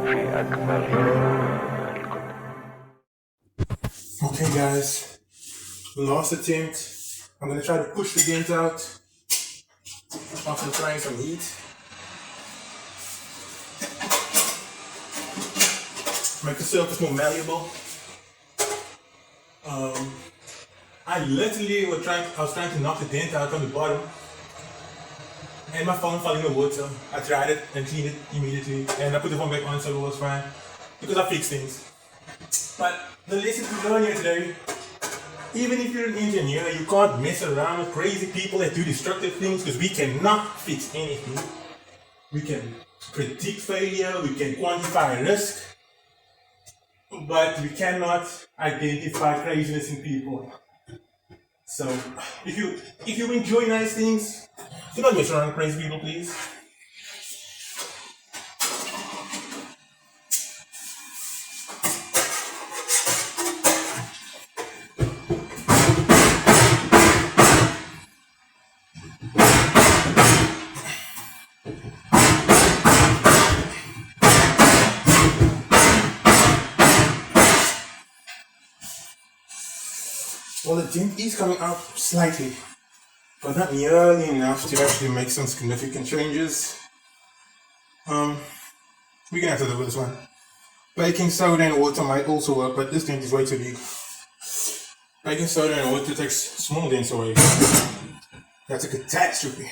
Okay guys, last attempt. I'm gonna try to push the dent out after trying some heat. Make the surface more malleable. I literally was trying to knock the dent out on the bottom, and my phone fell in the water. I tried it and cleaned it immediately, and I put the phone back on so it was fine because I fix things. But the lesson to learn here today, even if you're an engineer, you can't mess around with crazy people that do destructive things, because we cannot fix anything. We can predict failure, we can quantify risk, but we cannot identify craziness in people. So if you enjoy nice things, do not mess around with crazy people, please. Well, the dent is coming out slightly, but not nearly enough to actually make some significant changes. We're gonna have to live with this one. Baking soda and water might also work, but this dent is way too big. Baking soda and water takes small dents away. That's a catastrophe.